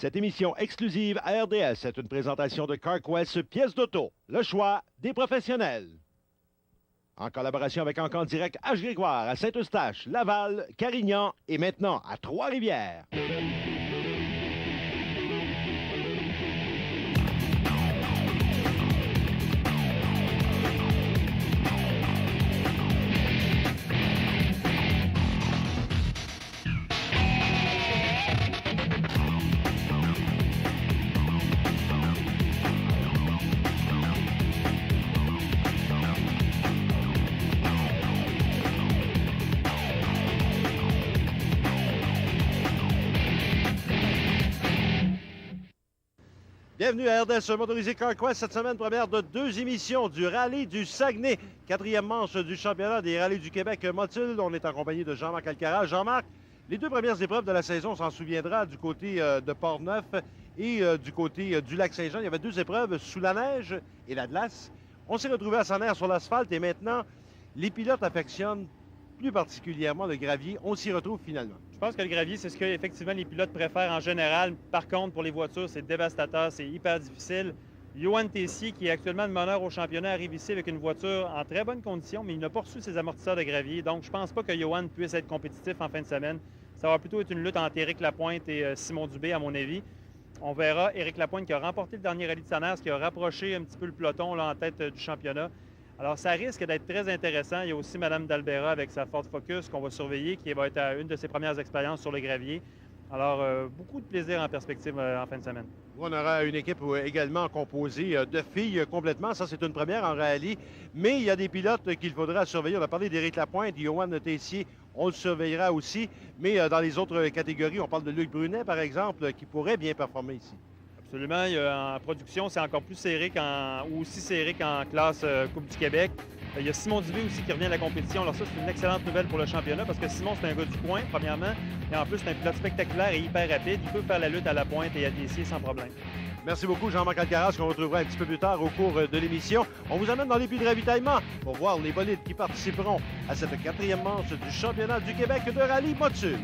Cette émission exclusive à RDS est une présentation de CarQuest pièces d'auto. Le choix des professionnels. En collaboration avec Encamp Direct H. Grégoire à Saint-Eustache, Laval, Carignan et maintenant à Trois-Rivières. Bienvenue à RDS Motorisé CarQuest. Cette semaine, première de deux émissions du Rallye du Saguenay. Quatrième manche du championnat des rallyes du Québec Motul. On est en compagnie de Jean-Marc Alcaraz. Jean-Marc, les deux premières épreuves de la saison, on s'en souviendra, du côté de Port-Neuf et du côté du Lac-Saint-Jean. Il y avait deux épreuves sous la neige et la glace. On s'est retrouvé à Saint-Nazaire sur l'asphalte et maintenant, les pilotes affectionnent plus particulièrement le gravier. On s'y retrouve finalement. Je pense que le gravier, c'est ce que effectivement les pilotes préfèrent en général. Par contre, pour les voitures, c'est dévastateur, c'est hyper difficile. Yoann Tessier, qui est actuellement le meneur au championnat, arrive ici avec une voiture en très bonne condition, mais il n'a pas reçu ses amortisseurs de gravier. Donc, je ne pense pas que Yoann puisse être compétitif en fin de semaine. Ça va plutôt être une lutte entre Éric Lapointe et Simon Dubé, à mon avis. On verra Éric Lapointe qui a remporté le dernier rallye de Saint-Nazaire, ce qui a rapproché un petit peu le peloton là, en tête du championnat. Alors, ça risque d'être très intéressant. Il y a aussi Mme Dalbera avec sa Ford Focus qu'on va surveiller, qui va être à une de ses premières expériences sur le gravier. Alors, beaucoup de plaisir en perspective en fin de semaine. On aura une équipe également composée de filles complètement. Ça, c'est une première en rallye. Mais il y a des pilotes qu'il faudra surveiller. On a parlé d'Éric Lapointe, Yoann Tessier. On le surveillera aussi. Mais dans les autres catégories, on parle de Luc Brunet, par exemple, qui pourrait bien performer ici. Absolument. En production, c'est encore plus serré ou aussi serré qu'en classe Coupe du Québec. Il y a Simon Dubé aussi qui revient à la compétition. Alors ça, c'est une excellente nouvelle pour le championnat parce que Simon, c'est un gars du coin, premièrement. Et en plus, c'est un pilote spectaculaire et hyper rapide. Il peut faire la lutte à la pointe et à Tessier sans problème. Merci beaucoup, Jean-Marc Alcaraz, qu'on retrouvera un petit peu plus tard au cours de l'émission. On vous amène dans les puits de ravitaillement pour voir les bolides qui participeront à cette quatrième manche du championnat du Québec de rallye Motul.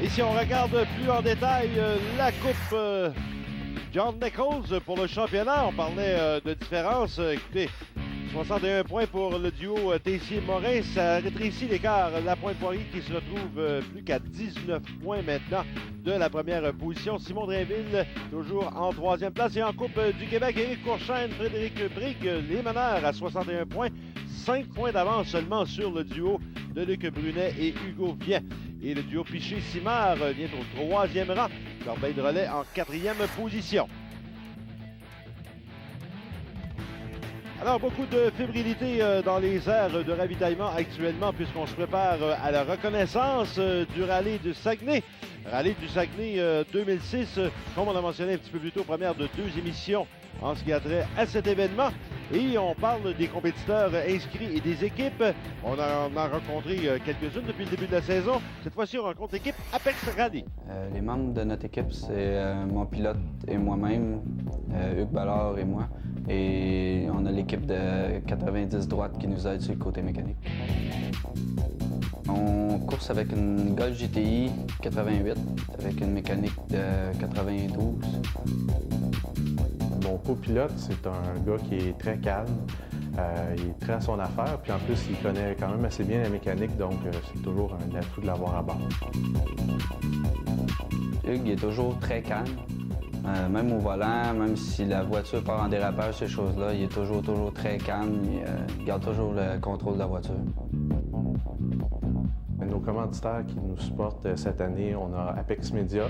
Et si on regarde plus en détail la Coupe John Nichols pour le championnat, on parlait de différence. Écoutez, 61 points pour le duo Tessier-Morin, ça rétrécit l'écart. Lapointe-Poirier qui se retrouve plus qu'à 19 points maintenant de la première position. Simon Drainville toujours en troisième place. Et en Coupe du Québec, Éric Courchaine, Frédéric Brigue, les meneurs à 61 points. 5 points d'avance seulement sur le duo de Luc Brunet et Hugo Viens. Et le duo Piché-Simard vient au troisième rang. Corbeil de relais en quatrième position. Alors, beaucoup de fébrilité dans les aires de ravitaillement actuellement puisqu'on se prépare à la reconnaissance du Rallye du Saguenay. Rallye du Saguenay 2006, comme on a mentionné un petit peu plus tôt, première de deux émissions en ce qui a trait à cet événement. Et on parle des compétiteurs inscrits et des équipes. On en a rencontré quelques-unes depuis le début de la saison. Cette fois-ci, on rencontre l'équipe Apex Rallye. Les membres de notre équipe, c'est mon pilote et moi-même, Hugues Ballard et moi. Et on a l'équipe de 90 droite qui nous aide sur le côté mécanique. On course avec une Golf GTI 88, avec une mécanique de 92. Mon copilote, c'est un gars qui est très calme, il est très à son affaire, puis en plus, il connaît quand même assez bien la mécanique, donc c'est toujours un atout de l'avoir à bord. Hugues est toujours très calme, même au volant, même si la voiture part en dérapage, ces choses-là, il est toujours très calme, il garde toujours le contrôle de la voiture. Nos commanditaires qui nous supportent cette année, on a Apex Media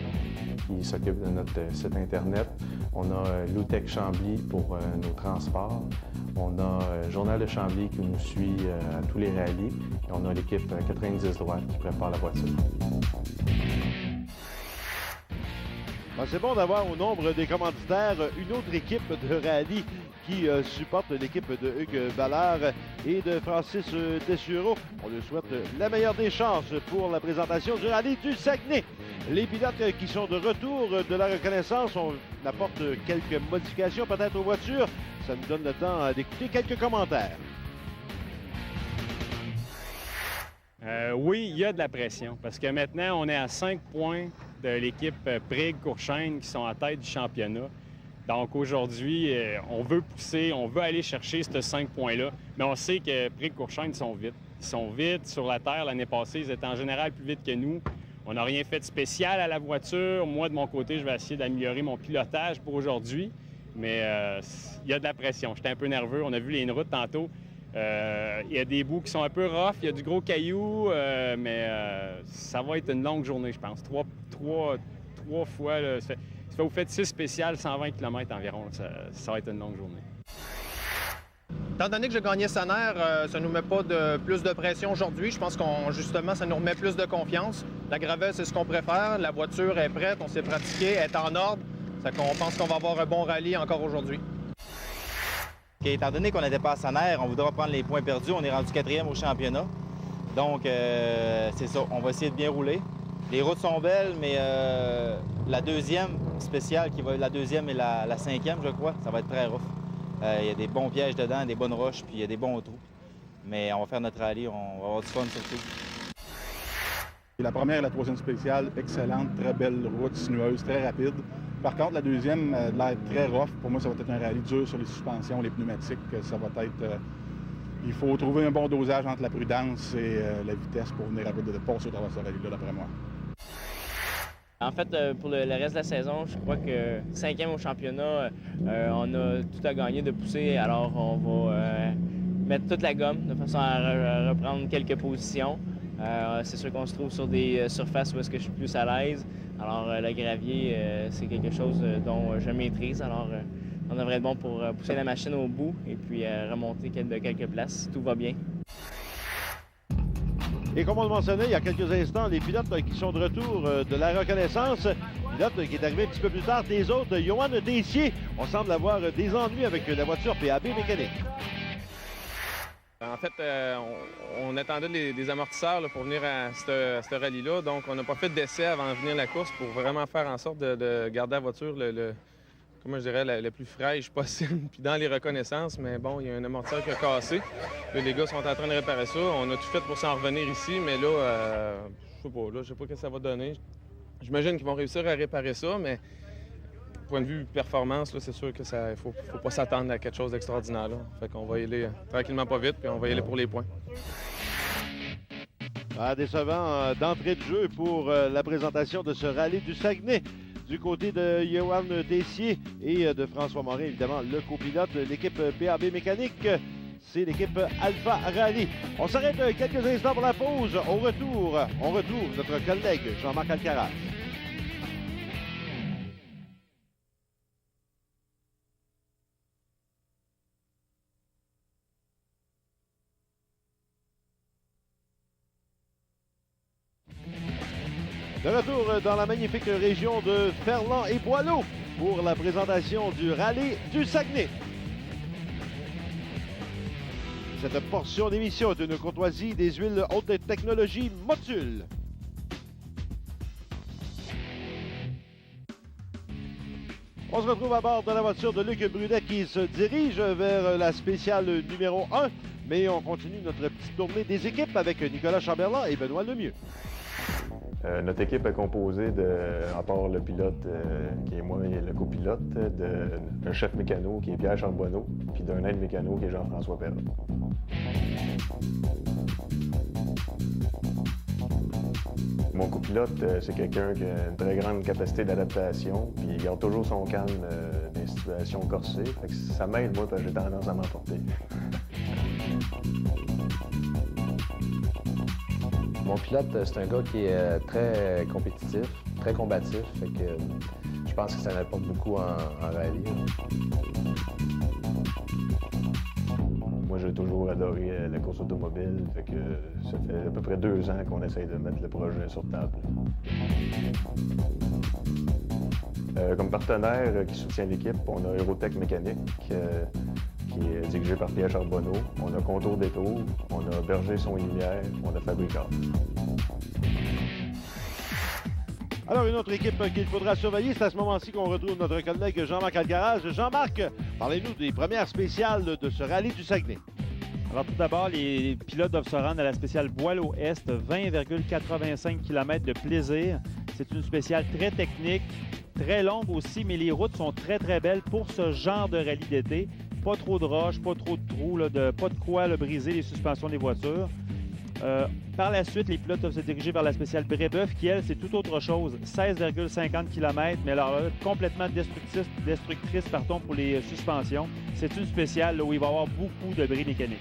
qui s'occupe de notre site Internet. On a Loutec Chambly pour nos transports. On a Journal de Chambly qui nous suit à tous les rallyes. Et on a l'équipe 90 droite qui prépare la voiture. C'est bon d'avoir au nombre des commanditaires une autre équipe de rallye qui supporte l'équipe de Hugues Ballard et de Francis Dessureau. On lui souhaite la meilleure des chances pour la présentation du rallye du Saguenay. Les pilotes qui sont de retour de la reconnaissance, on apporte quelques modifications peut-être aux voitures. Ça nous donne le temps d'écouter quelques commentaires. Oui, il y a de la pression parce que maintenant, on est à 5 points de l'équipe Prig-Courchêne qui sont en tête du championnat. Donc aujourd'hui, on veut pousser, on veut aller chercher ces 5 points-là, mais on sait que Prig-Courchêne sont vite. Ils sont vite sur la terre. L'année passée, ils étaient en général plus vite que nous. On n'a rien fait de spécial à la voiture. Moi, de mon côté, je vais essayer d'améliorer mon pilotage pour aujourd'hui, mais il y a de la pression. J'étais un peu nerveux. On a vu les routes tantôt. Il y a des bouts qui sont un peu rough, il y a du gros caillou, mais ça va être une longue journée, je pense. Trois fois, là, vous faites 6 spéciales, 120 km environ, là, ça va être une longue journée. Étant donné que j'ai gagné Saner, ça ne nous met pas plus de pression aujourd'hui. Je pense justement, ça nous remet plus de confiance. La gravelle, c'est ce qu'on préfère. La voiture est prête, on s'est pratiqué, elle est en ordre. On pense qu'on va avoir un bon rallye encore aujourd'hui. Okay, étant donné qu'on n'était pas à Saner, on voudra prendre les points perdus. On est rendu 4e au championnat. Donc, c'est ça. On va essayer de bien rouler. Les routes sont belles, mais la deuxième spéciale, qui va être la deuxième et la 5e, je crois, ça va être très rough. Il y a des bons pièges dedans, des bonnes roches, puis il y a des bons trous. Mais on va faire notre rallye, on va avoir du fun surtout. La première et la troisième spéciale, excellente, très belle route sinueuse, très rapide. Par contre, la deuxième, l'air très rough. Pour moi, ça va être un rallye dur sur les suspensions, les pneumatiques. Ça va être... il faut trouver un bon dosage entre la prudence et la vitesse pour venir à bout de passer au travers de ce rallye-là, d'après moi. En fait, pour le reste de la saison, je crois que 5e au championnat, on a tout à gagner de pousser. Alors, on va mettre toute la gomme de façon à reprendre quelques positions. C'est sûr qu'on se trouve sur des surfaces où est-ce que je suis plus à l'aise. Alors, le gravier, c'est quelque chose dont je maîtrise. Alors, on devrait être bon pour pousser la machine au bout et puis remonter de quelques places. Tout va bien. Et comme on le mentionnait il y a quelques instants, les pilotes qui sont de retour de la reconnaissance, pilote qui est arrivé un petit peu plus tard des autres, Johan Tessier, on semble avoir des ennuis avec la voiture PAB mécanique. En fait, on attendait des amortisseurs là, pour venir à ce rallye-là, donc on n'a pas fait d'essai avant de venir à la course pour vraiment faire en sorte de garder la voiture comment je dirais, la plus fraîche possible, puis dans les reconnaissances, mais bon, il y a un amortisseur qui a cassé. Là, les gars sont en train de réparer ça. On a tout fait pour s'en revenir ici, mais là, je sais pas ce que ça va donner. J'imagine qu'ils vont réussir à réparer ça, mais point de vue performance, c'est sûr que ça faut pas s'attendre à quelque chose d'extraordinaire. Là. Fait qu'on va y aller tranquillement pas vite, puis on va y aller pour les points. Décevant d'entrée de jeu pour la présentation de ce rallye du Saguenay. Du côté de Johan Tessier et de François Morin, évidemment, le copilote de l'équipe PAB Mécanique, c'est l'équipe Alpha Rally. On s'arrête quelques instants pour la pause. Au retour, on retrouve notre collègue Jean-Marc Alcaraz. De retour dans la magnifique région de Ferland et Boileau pour la présentation du rallye du Saguenay. Cette portion d'émission est une courtoisie des huiles haute technologie Motul. On se retrouve à bord de la voiture de Luc Brunet qui se dirige vers la spéciale numéro 1. Mais on continue notre petite tournée des équipes avec Nicolas Chamberlain et Benoît Lemieux. Notre équipe est composée à part le pilote qui est moi et le copilote, d'un chef mécano qui est Pierre Charbonneau, puis d'un aide mécano qui est Jean-François Perron. Mon copilote, c'est quelqu'un qui a une très grande capacité d'adaptation, puis il garde toujours son calme dans les situations corsées. Fait que ça m'aide, moi, parce que j'ai tendance à m'emporter. Mon pilote, c'est un gars qui est très compétitif, très combatif, fait que je pense que ça m'apporte beaucoup en rallye. Moi, j'ai toujours adoré la course automobile. Fait que ça fait à peu près 2 ans qu'on essaye de mettre le projet sur table. Comme partenaire qui soutient l'équipe, on a Eurotech Mécanique, qui est dirigé par Pierre Charbonneau. On a Contour Détour, on a Berger Son et Lumière, on a Fabricard. Alors, une autre équipe qu'il faudra surveiller, c'est à ce moment-ci qu'on retrouve notre collègue Jean-Marc Alcaraz. Jean-Marc, parlez-nous des premières spéciales de ce rallye du Saguenay. Alors, tout d'abord, les pilotes doivent se rendre à la spéciale Boileau-Est, 20,85 km de plaisir. C'est une spéciale très technique, très longue aussi, mais les routes sont très, très belles pour ce genre de rallye d'été. Pas trop de roches, pas trop de trous, pas de quoi briser les suspensions des voitures. Par la suite, les pilotes doivent se diriger vers la spéciale Brébeuf, qui, elle, c'est tout autre chose. 16,50 km, mais alors là, complètement destructrice pour les suspensions. C'est une spéciale là, où il va y avoir beaucoup de bris mécaniques.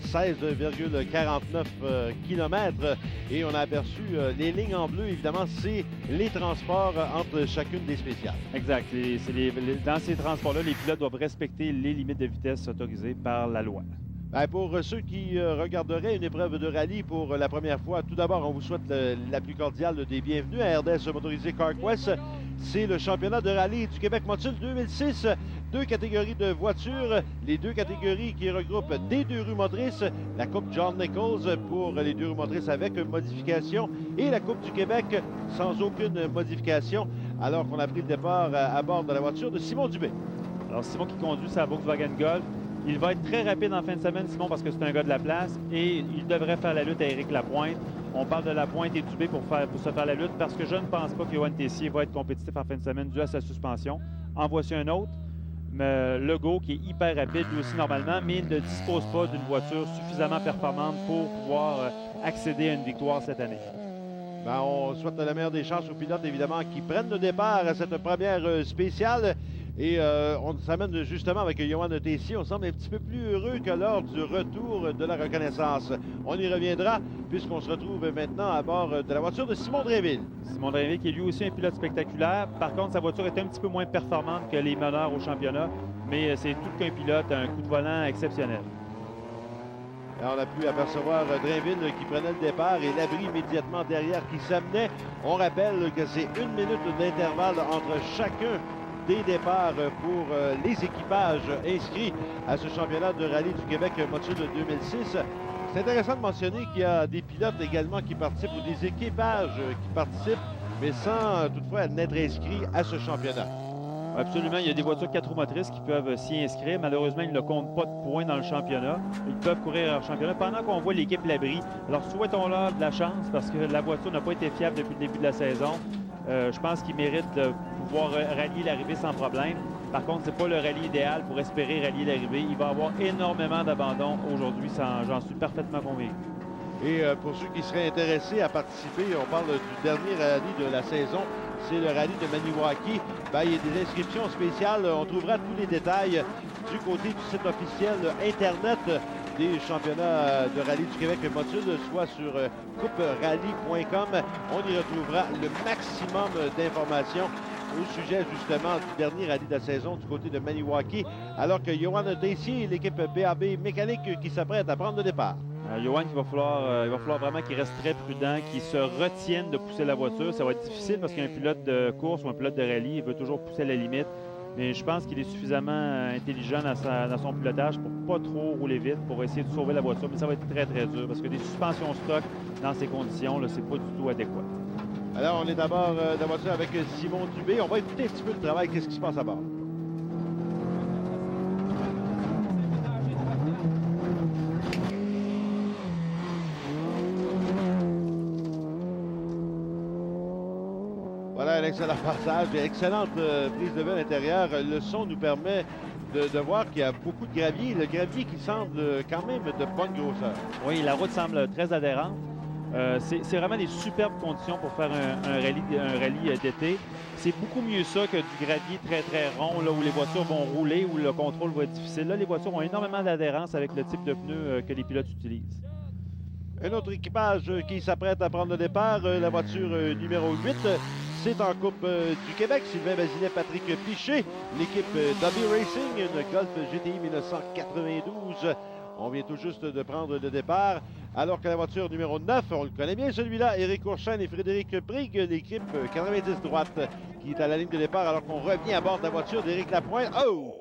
16,49 km et on a aperçu les lignes en bleu, évidemment, c'est les transports entre chacune des spéciales. Exact. Dans ces transports-là, les pilotes doivent respecter les limites de vitesse autorisées par la loi. Bien, pour ceux qui regarderaient une épreuve de rallye pour la première fois, tout d'abord, on vous souhaite la plus cordiale des bienvenus à RDS Motorisé CarQuest. C'est le championnat de rallye du Québec Motule 2006. 2 catégories de voitures, les 2 catégories qui regroupent des 2 roues motrices, la Coupe John Nichols pour les 2 roues motrices avec modification et la Coupe du Québec sans aucune modification, alors qu'on a pris le départ à bord de la voiture de Simon Dubé. Alors Simon qui conduit sa Volkswagen Golf. Il va être très rapide en fin de semaine, Simon, parce que c'est un gars de la place et il devrait faire la lutte à Éric Lapointe. On parle de Lapointe et Dubé pour se faire la lutte parce que je ne pense pas que Yoann Tessier va être compétitif en fin de semaine dû à sa suspension. En voici un autre. Mais Legault qui est hyper rapide lui aussi normalement, mais il ne dispose pas d'une voiture suffisamment performante pour pouvoir accéder à une victoire cette année. Bien, on souhaite la meilleure des chances aux pilotes, évidemment, qui prennent le départ à cette première spéciale. Et on s'amène justement avec Yoann Tessier. On semble un petit peu plus heureux que lors du retour de la reconnaissance. On y reviendra puisqu'on se retrouve maintenant à bord de la voiture de Simon Drainville. Simon Drainville qui est lui aussi un pilote spectaculaire. Par contre, sa voiture est un petit peu moins performante que les meneurs au championnat. Mais c'est tout qu'un pilote, un coup de volant exceptionnel. Alors, on a pu apercevoir Drainville qui prenait le départ et l'abri immédiatement derrière qui s'amenait. On rappelle que c'est 1 minute d'intervalle entre chacun des départs pour les équipages inscrits à ce championnat de rallye du Québec Motule 2006. C'est intéressant de mentionner qu'il y a des pilotes également qui participent ou des équipages qui participent, mais sans toutefois n'être inscrits à ce championnat. Absolument. Il y a des voitures 4 roues motrices qui peuvent s'y inscrire. Malheureusement, ils ne comptent pas de points dans le championnat. Ils peuvent courir leur championnat pendant qu'on voit l'équipe Labrie. Alors, souhaitons-leur de la chance parce que la voiture n'a pas été fiable depuis le début de la saison. Je pense qu'ils méritent de pouvoir rallier l'arrivée sans problème. Par contre, ce n'est pas le rallye idéal pour espérer rallier l'arrivée. Il va y avoir énormément d'abandon aujourd'hui, j'en suis parfaitement convaincu. Et pour ceux qui seraient intéressés à participer, on parle du dernier rallye de la saison, c'est le rallye de Maniwaki. Bien, il y a des inscriptions spéciales. On trouvera tous les détails du côté du site officiel Internet des championnats de rallye du Québec Motule, soit sur couperally.com. On y retrouvera le maximum d'informations au sujet justement du dernier rallye de la saison du côté de Maniwaki, alors que Yoann Tessier et l'équipe BAB Mécanique qui s'apprête à prendre le départ. Yoann, il va falloir vraiment qu'il reste très prudent, qu'il se retienne de pousser la voiture. Ça va être difficile parce qu'un pilote de course ou un pilote de rallye, il veut toujours pousser la limite. Mais je pense qu'il est suffisamment intelligent dans son pilotage pour pas trop rouler vite, pour essayer de sauver la voiture. Mais ça va être très, très dur parce que des suspensions stock dans ces conditions, c'est pas du tout adéquat. Alors, on est à bord de la voiture avec Simon Dubé. On va écouter un petit peu le travail. Qu'est-ce qui se passe à bord? Voilà un excellent passage, excellente prise de vue à l'intérieur. Le son nous permet de voir qu'il y a beaucoup de gravier. Le gravier qui semble quand même de bonne grosseur. Oui, la route semble très adhérente. C'est vraiment des superbes conditions pour faire un rallye d'été. C'est beaucoup mieux ça que du gravier très, très rond, là, où les voitures vont rouler, où le contrôle va être difficile. Là, les voitures ont énormément d'adhérence avec le type de pneus que les pilotes utilisent. Un autre équipage qui s'apprête à prendre le départ, la voiture numéro 8. C'est en Coupe du Québec. Sylvain Bazinet, Patrick Piché, l'équipe Dobby Racing, une Golf GTI 1992. On vient tout juste de prendre le départ. Alors que la voiture numéro 9, on le connaît bien celui-là, Éric Courchaine et Frédéric Prigg, l'équipe 90 droite qui est à la ligne de départ alors qu'on revient à bord de la voiture d'Éric Lapointe. Oh!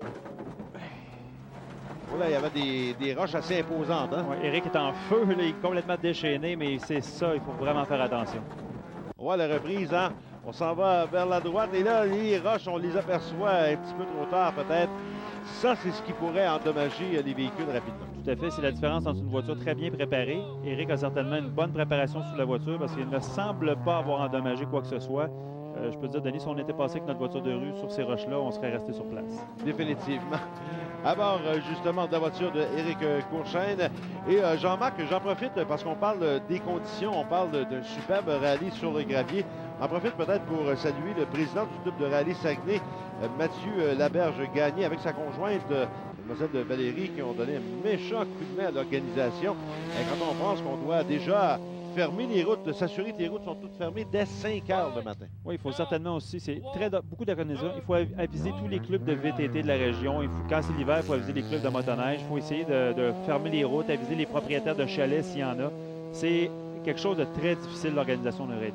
Oh là, il y avait des roches assez imposantes. Hein? Ouais, Éric est en feu, là, il est complètement déchaîné, mais c'est ça, il faut vraiment faire attention. On voit la reprise, hein? On s'en va vers la droite et là, les roches, on les aperçoit un petit peu trop tard peut-être. Ça, c'est ce qui pourrait endommager les véhicules rapidement. Tout à fait, c'est la différence entre une voiture très bien préparée. Éric a certainement une bonne préparation sur la voiture parce qu'il ne semble pas avoir endommagé quoi que ce soit. Je peux te dire, Denis, si on était passé avec notre voiture de rue sur ces roches-là, on serait resté sur place. Définitivement. À bord, justement, de la voiture d'Éric Courchaine. Et Jean-Marc, j'en profite parce qu'on parle des conditions, on parle d'un superbe rallye sur le gravier. J'en profite peut-être pour saluer le président du club de rallye Saguenay, Mathieu Laberge-Gagné, avec sa conjointe, Mlle Valérie, qui ont donné un méchant coup de main à l'organisation. Et quand on pense qu'on doit déjà fermer les routes, s'assurer que les routes sont toutes fermées dès 5 heures le matin. Oui, il faut certainement aussi, c'est beaucoup d'organisations. Il faut aviser tous les clubs de VTT de la région. Quand c'est l'hiver, il faut aviser les clubs de motoneige. Il faut essayer de fermer les routes, aviser les propriétaires de chalets s'il y en a. C'est quelque chose de très difficile, l'organisation d'un rallye.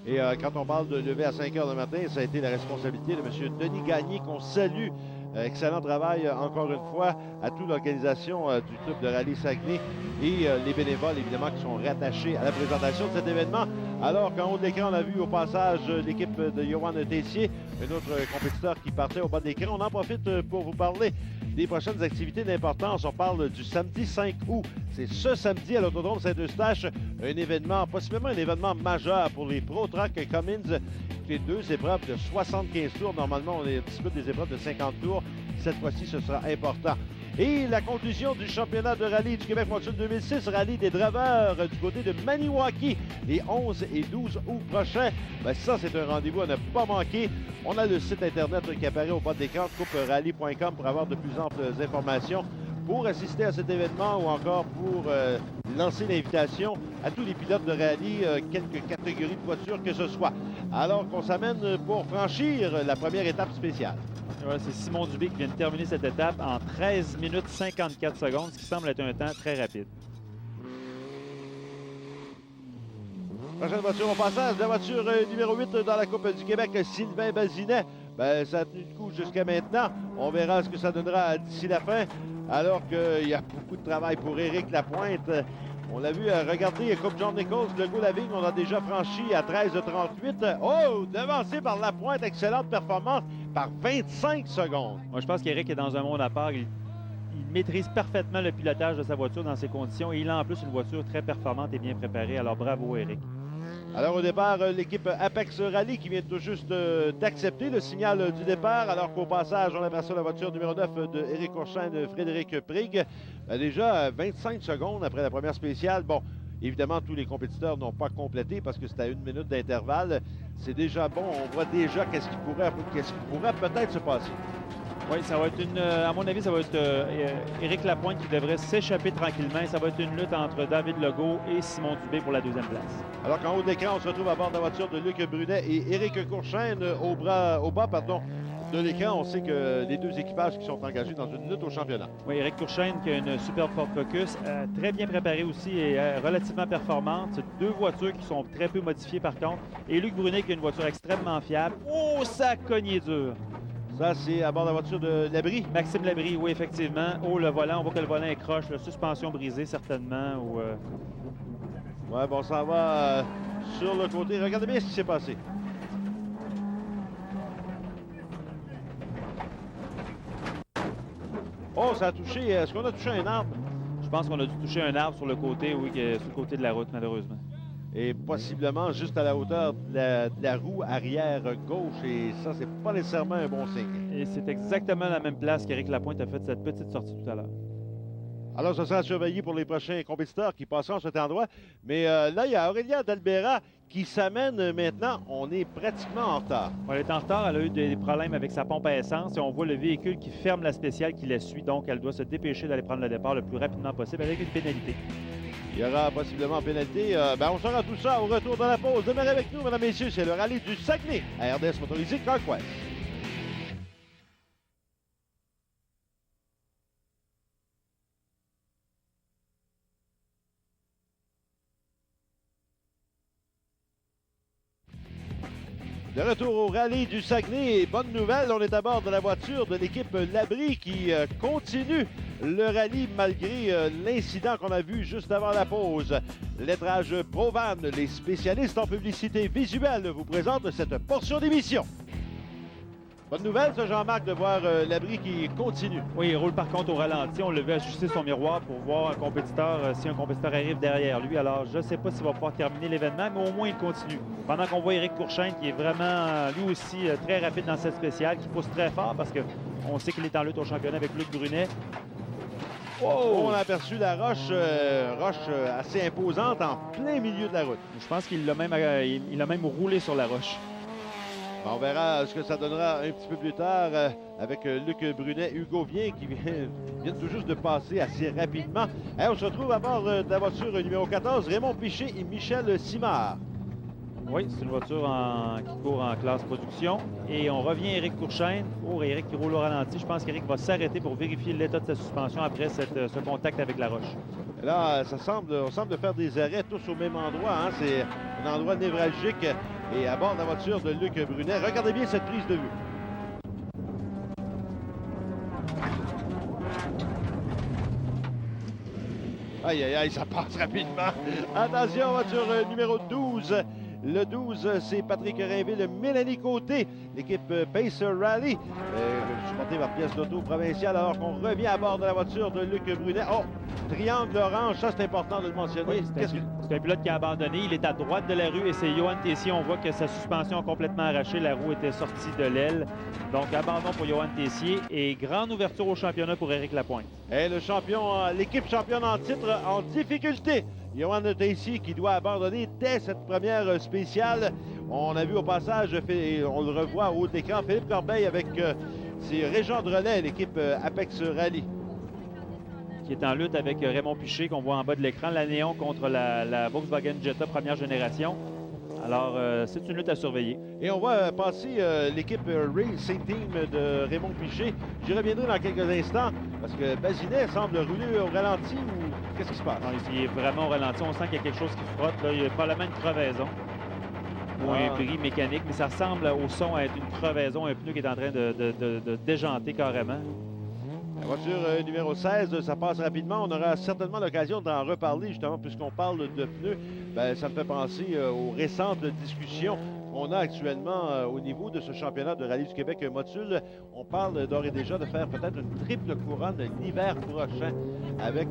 Et quand on parle de lever à 5 heures le matin, ça a été la responsabilité de M. Denis Gagné, qu'on salue. Excellent travail, encore une fois, à toute l'organisation du club de rallye Saguenay et les bénévoles, évidemment, qui sont rattachés à la présentation de cet événement. Alors qu'en haut de l'écran, on a vu au passage l'équipe de Johan Tessier, un autre compétiteur qui partait au bas de l'écran. On en profite pour vous parler des prochaines activités d'importance. On parle du samedi 5 août. C'est ce samedi à l'Autodrome Saint-Eustache, un événement, possiblement un événement majeur pour les Pro Truck Cummins. Les deux épreuves de 75 tours. Normalement, on dispute des épreuves de 50 tours. Cette fois-ci, ce sera important. Et la conclusion du championnat de rallye du Québec Montréal 2006, rallye des draveurs du côté de Maniwaki, les 11 et 12 août prochains. Ben ça, c'est un rendez-vous à ne pas manquer. On a le site Internet qui apparaît au bas de l'écran, couperally.com, pour avoir de plus amples informations. Pour assister à cet événement ou encore pour lancer l'invitation à tous les pilotes de rallye, quelques catégories de voitures que ce soit. Alors qu'on s'amène pour franchir la première étape spéciale. Ouais, c'est Simon Dubé qui vient de terminer cette étape en 13 minutes 54 secondes, ce qui semble être un temps très rapide. Prochaine voiture au passage, la voiture numéro 8 dans la Coupe du Québec, Sylvain Bazinet. Ben, ça a tenu le coup jusqu'à maintenant. On verra ce que ça donnera d'ici la fin. Alors qu'il y a beaucoup de travail pour Éric Lapointe. On l'a vu, regardez, comme John Nichols, le Legault-Lavigne, on a déjà franchi à 13h38. Oh, devancé par Lapointe, excellente performance par 25 secondes. Moi, je pense qu'Éric est dans un monde à part. Il maîtrise parfaitement le pilotage de sa voiture dans ces conditions et il a en plus une voiture très performante et bien préparée. Alors, bravo, Éric. Alors au départ, l'équipe Apex Rally qui vient tout juste d'accepter le signal du départ, alors qu'au passage, on aperçoit la voiture numéro 9 de Éric Courchaine, de Frédéric Prigg. Déjà 25 secondes après la première spéciale. Bon, évidemment, tous les compétiteurs n'ont pas complété parce que c'est à 1 minute d'intervalle. C'est déjà bon. On voit déjà qu'est-ce qui pourrait peut-être se passer. Oui, ça va être à mon avis, ça va être Éric Lapointe qui devrait s'échapper tranquillement. Ça va être une lutte entre David Legault et Simon Dubé pour la deuxième place. Alors qu'en haut de l'écran, on se retrouve à bord de la voiture de Luc Brunet et Éric Courchaine au bas de l'écran. On sait que les deux équipages qui sont engagés dans une lutte au championnat. Oui, Éric Courchaine qui a une superbe Ford Focus, très bien préparée aussi et relativement performante. C'est deux voitures qui sont très peu modifiées par contre. Et Luc Brunet qui a une voiture extrêmement fiable. Oh, ça a cogné dur! Ça, c'est à bord de la voiture de Labrie. Maxime Labrie, oui, effectivement. Oh, le volant, on voit que le volant est croche. La suspension brisée, certainement. Ouais, bon, ça va sur le côté. Regardez bien ce qui s'est passé. Oh, ça a touché. Est-ce qu'on a touché un arbre? Je pense qu'on a dû toucher un arbre sur le côté, oui, sur le côté de la route, malheureusement. Et possiblement juste à la hauteur de la roue arrière gauche. Et ça, c'est pas nécessairement un bon signe. Et c'est exactement la même place qu'Éric Lapointe a fait cette petite sortie tout à l'heure. Alors, ça sera surveillé pour les prochains compétiteurs qui passeront à cet endroit. Mais là, il y a Aurélia Dalbera qui s'amène maintenant. On est pratiquement en retard. On est en retard. Elle a eu des problèmes avec sa pompe à essence. Et on voit le véhicule qui ferme la spéciale qui la suit. Donc, elle doit se dépêcher d'aller prendre le départ le plus rapidement possible avec une pénalité. Il y aura possiblement pénalité. On saura tout ça au retour de la pause. Demeurez avec nous, mesdames et messieurs. C'est le rallye du Saguenay à RDS Motorisé CarQuest. De retour au rallye du Saguenay, et bonne nouvelle, on est à bord de la voiture de l'équipe Labrie qui continue le rallye malgré l'incident qu'on a vu juste avant la pause. Lettrage Provan, les spécialistes en publicité visuelle, vous présentent cette portion d'émission. Bonne nouvelle, ça, Jean-Marc, de voir Labrie qui continue. Oui, il roule par contre au ralenti. On l'a vu ajuster son miroir pour voir un compétiteur, si un compétiteur arrive derrière lui. Alors, je ne sais pas s'il va pouvoir terminer l'événement, mais au moins, il continue. Pendant qu'on voit Éric Courchaine, qui est vraiment, lui aussi, très rapide dans cette spéciale, qui pousse très fort parce qu'on sait qu'il est en lutte au championnat avec Luc Brunet. Oh! On a aperçu la roche, assez imposante en plein milieu de la route. Je pense qu'il l'a même roulé sur la roche. On verra ce que ça donnera un petit peu plus tard avec Luc Brunet, Hugo Vien qui vient tout juste de passer assez rapidement. Et on se retrouve à bord de la voiture numéro 14, Raymond Piché et Michel Simard. Oui, c'est une voiture qui court en classe production. Et on revient à Éric Courchaine. Oh, Éric qui roule au ralenti. Je pense qu'Éric va s'arrêter pour vérifier l'état de sa suspension après ce contact avec la roche. Et là, on semble faire des arrêts tous au même endroit. Hein? C'est un endroit névralgique. Et à bord de la voiture de Luc Brunet, regardez bien cette prise de vue. Aïe, aïe, aïe, ça passe rapidement. Attention, voiture numéro 12. Le 12, c'est Patrick Rainville, Mélanie Côté, l'équipe Pacer Rally, supportée par pièce d'auto provinciale, alors qu'on revient à bord de la voiture de Luc Brunet. Oh, triangle orange, ça c'est important de le mentionner. Oui, c'est un pilote qui a abandonné, il est à droite de la rue et c'est Johan Tessier. On voit que sa suspension a complètement arraché, la roue était sortie de l'aile. Donc abandon pour Johan Tessier et grande ouverture au championnat pour Éric Lapointe. Et le champion, l'équipe championne en titre en difficulté. Johan Tessier qui doit abandonner dès cette première spéciale. On a vu au passage, on le revoit au haut de l'écran, Philippe Corbeil avec ses régents de relais, l'équipe Apex Rally. Qui est en lutte avec Raymond Piché, qu'on voit en bas de l'écran, la Néon contre la Volkswagen Jetta première génération. Alors, c'est une lutte à surveiller. Et on va passer l'équipe Racing Team de Raymond Piché. J'y reviendrai dans quelques instants parce que Bazinet semble rouler au ralenti ou qu'est-ce qui se passe? Non, il est vraiment au ralenti. On sent qu'il y a quelque chose qui frotte. Là. Il y a probablement une crevaison ou un bris mécanique, mais ça ressemble au son à être une crevaison, un pneu qui est en train de déjanter carrément. La voiture numéro 16, ça passe rapidement. On aura certainement l'occasion d'en reparler, justement, puisqu'on parle de pneus. Bien, ça me fait penser aux récentes discussions qu'on a actuellement au niveau de ce championnat de rallye du Québec Motul. On parle d'ores et déjà de faire peut-être une triple couronne l'hiver prochain avec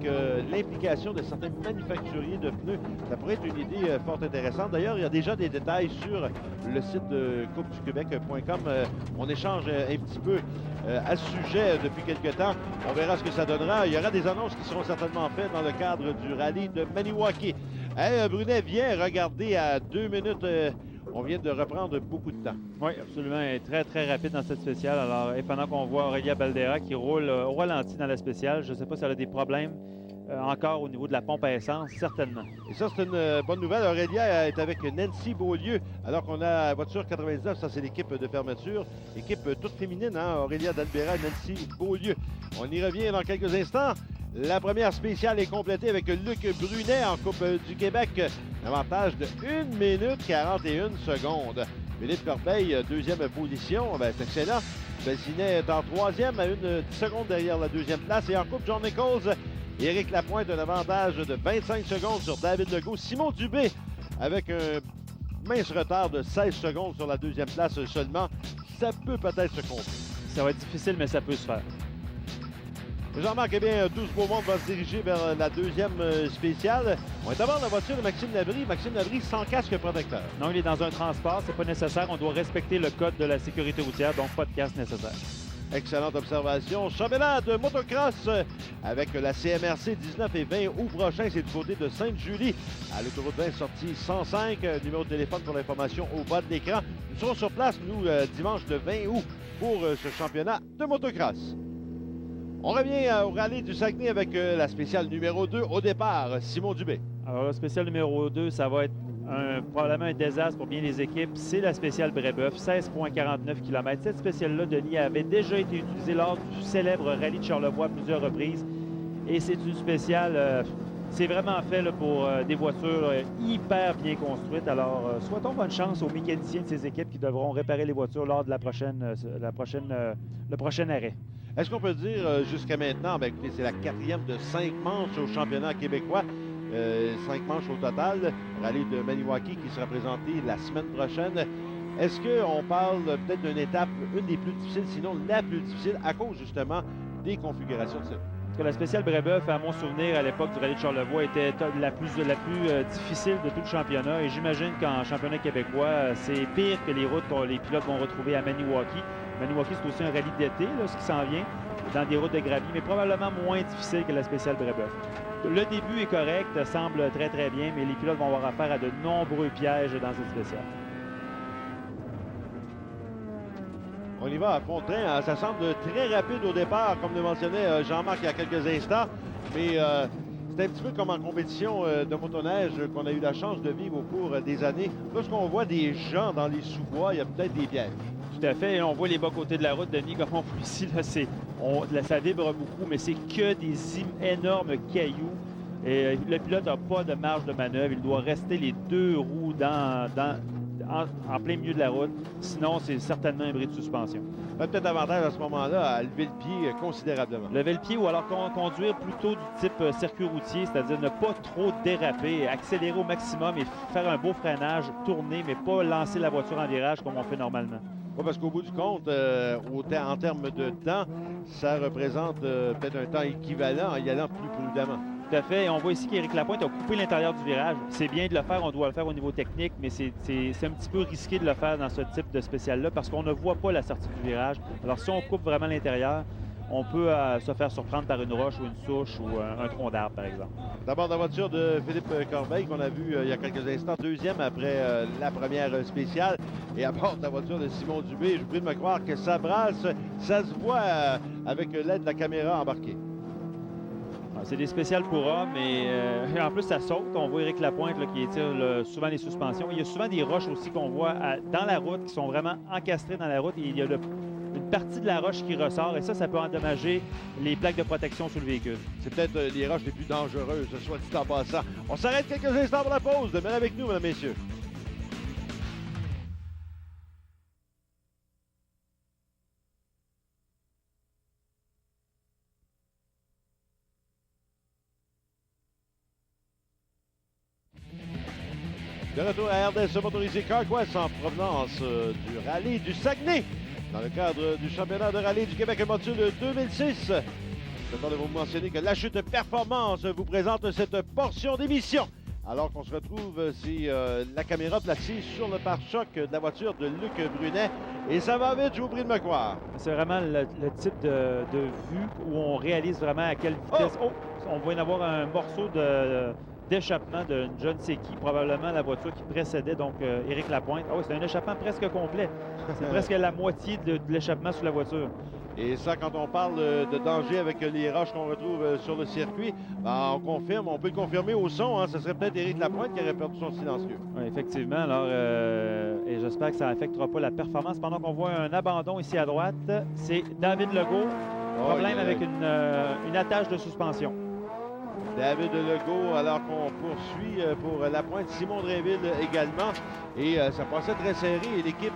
l'implication de certains manufacturiers de pneus. Ça pourrait être une idée fort intéressante. D'ailleurs, il y a déjà des détails sur le site de coupeduquebec.com. On échange un petit peu à ce sujet depuis quelques temps. On verra ce que ça donnera. Il y aura des annonces qui seront certainement faites dans le cadre du rallye de Maniwaki. Hey, Brunet vient regarder à 2 minutes. On vient de reprendre beaucoup de temps. Oui, absolument. Elle est très, très rapide dans cette spéciale. Alors, et pendant qu'on voit Aurélia Baldera qui roule au ralenti dans la spéciale, je ne sais pas si elle a des problèmes encore au niveau de la pompe à essence, certainement. Et ça, c'est une bonne nouvelle. Aurélia est avec Nancy Beaulieu, alors qu'on a la voiture 99, ça c'est l'équipe de fermeture. Équipe toute féminine, hein? Aurélia Dalbera et Nancy Beaulieu. On y revient dans quelques instants. La première spéciale est complétée avec Luc Brunet en Coupe du Québec. Un avantage de 1 minute 41 secondes. Philippe Corbeil, deuxième position. Ben, c'est excellent. Bazinet est en troisième à 10 secondes derrière la deuxième place. Et en Coupe, John Nichols, Éric Lapointe, un avantage de 25 secondes sur David Legault. Simon Dubé avec un mince retard de 16 secondes sur la deuxième place seulement. Ça peut peut-être se compter. Ça va être difficile, mais ça peut se faire. Jean-Marc, eh bien, 12 beau monde va se diriger vers la deuxième spéciale. On est à bord de la voiture de Maxime Labrie. Maxime Labrie sans casque protecteur. Non, il est dans un transport, c'est pas nécessaire. On doit respecter le code de la sécurité routière, donc pas de casque nécessaire. Excellente observation. Championnat de motocross avec la CMRC 19 et 20 août prochain. C'est du côté de Sainte-Julie à l'autoroute 20 sortie 105. Numéro de téléphone pour l'information au bas de l'écran. Nous serons sur place, nous, dimanche le 20 août pour ce championnat de motocross. On revient au rallye du Saguenay avec la spéciale numéro 2 au départ, Simon Dubé. Alors, la spéciale numéro 2, ça va être probablement un désastre pour bien les équipes. C'est la spéciale Brébeuf, 16,49 km. Cette spéciale-là, Denis, avait déjà été utilisée lors du célèbre rallye de Charlevoix à plusieurs reprises. Et c'est une spéciale c'est vraiment fait là, pour des voitures hyper bien construites. Alors, souhaitons bonne chance aux mécaniciens de ces équipes qui devront réparer les voitures lors de le prochain arrêt. Est-ce qu'on peut dire jusqu'à maintenant, ben, écoutez, c'est la 4e de 5 manches au championnat québécois, 5 manches au total, rallye de Maniwaki qui sera présenté la semaine prochaine. Est-ce qu'on parle peut-être d'une étape, une des plus difficiles, sinon la plus difficile, à cause justement des configurations de circuit? Parce que la spéciale Brébeuf, à mon souvenir, à l'époque du rallye de Charlevoix, était la plus difficile de tout le championnat. Et j'imagine qu'en championnat québécois, c'est pire que les routes que les pilotes vont retrouver à Maniwaki. Maniwaki, c'est aussi un rallye d'été, ce qui s'en vient, dans des routes de gravier, mais probablement moins difficile que la spéciale Brébeuf. Le début est correct, semble très très bien, mais les pilotes vont avoir affaire à de nombreux pièges dans cette spéciale. On y va à fond de train. Ça semble très rapide au départ, comme le mentionnait Jean-Marc il y a quelques instants. Mais c'est un petit peu comme en compétition de motoneige qu'on a eu la chance de vivre au cours des années. Lorsqu'on voit des gens dans les sous-bois, il y a peut-être des pièges. Tout à fait. On voit les bas-côtés de la route, Denis, comme on voit ici. Là, ça vibre beaucoup, mais c'est que des énormes cailloux. Et le pilote n'a pas de marge de manœuvre. Il doit rester les deux roues en plein milieu de la route. Sinon, c'est certainement un bris de suspension. Peut-être avantage à ce moment-là à lever le pied considérablement. Lever le pied ou alors conduire plutôt du type circuit routier, c'est-à-dire ne pas trop déraper, accélérer au maximum et faire un beau freinage, tourner, mais pas lancer la voiture en virage comme on fait normalement. Oui, parce qu'au bout du compte, en termes de temps, ça représente peut-être un temps équivalent en y allant plus prudemment. Tout à fait. Et on voit ici qu'Éric Lapointe a coupé l'intérieur du virage. C'est bien de le faire, on doit le faire au niveau technique, mais c'est un petit peu risqué de le faire dans ce type de spécial-là parce qu'on ne voit pas la sortie du virage. Alors, si on coupe vraiment l'intérieur, on peut se faire surprendre par une roche ou une souche ou un tronc d'arbre, par exemple. D'abord, la voiture de Philippe Corbeil qu'on a vu il y a quelques instants, deuxième après la première spéciale. Et à bord de la voiture de Simon Dubé, je vous prie de me croire que ça brasse, ça se voit avec l'aide de la caméra embarquée. C'est des spéciales pour hommes et en plus ça saute. On voit Éric Lapointe là, qui étire souvent les suspensions. Il y a souvent des roches aussi qu'on voit dans la route qui sont vraiment encastrées dans la route et il y a une partie de la roche qui ressort et ça peut endommager les plaques de protection sur le véhicule. C'est peut-être les roches les plus dangereuses, soit dit en passant. On s'arrête quelques instants pour la pause. Demeurez avec nous, mesdames et messieurs. De retour à RDS Motorisé CarQuest en provenance du rallye du Saguenay dans le cadre du championnat de rallye du Québec Motule 2006. C'est le temps de vous mentionner que la chute de performance vous présente cette portion d'émission. Alors qu'on se retrouve, c'est la caméra placée sur le pare-choc de la voiture de Luc Brunet. Et ça va vite, je vous prie de me croire. C'est vraiment le type de vue où on réalise vraiment à quelle vitesse... Oh! On va y avoir un morceau d'échappement de je ne sais qui, probablement la voiture qui précédait donc Éric Lapointe. Oh, c'est un échappement presque complet. C'est presque la moitié de l'échappement sur la voiture. Et ça, quand on parle de danger avec les roches qu'on retrouve sur le circuit, ben, on peut le confirmer au son. Hein, ce serait peut-être Éric Lapointe qui aurait perdu son silencieux. Oui, effectivement. Alors, et j'espère que ça n'affectera pas la performance. Pendant qu'on voit un abandon ici à droite, c'est David Legault. Problème avec une attache de suspension. David Legault, alors qu'on poursuit pour Lapointe, Simon Drainville également. Et ça passait très serré. Et l'équipe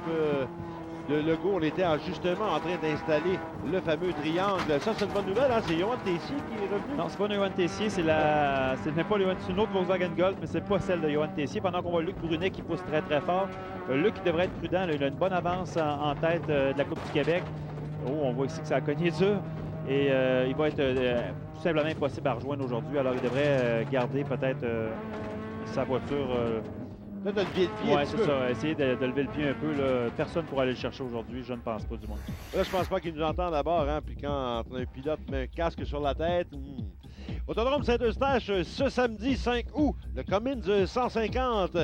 de Legault, on était justement en train d'installer le fameux triangle. Ça, c'est une bonne nouvelle, hein? C'est Johan Tessier qui est revenu? Non, c'est pas Johan Tessier, c'est une autre Volkswagen Golf, mais c'est pas celle de Johan Tessier. Pendant qu'on voit Luc Brunet qui pousse très, très fort. Luc devrait être prudent. Là, il a une bonne avance en tête de la Coupe du Québec. Oh, on voit ici que ça a cogné dur. Et il va être tout simplement impossible à rejoindre aujourd'hui. Alors, il devrait garder peut-être sa voiture... Là, de lever le pied. Oui, c'est ça. Essayer de lever le pied un peu. Là. Personne ne pourra aller le chercher aujourd'hui. Je ne pense pas, du moins. Là, je pense pas qu'il nous entend d'abord. Hein, puis quand un pilote met un casque sur la tête... Autodrome Saint-Eustache, ce samedi 5 août, le Cummins 150.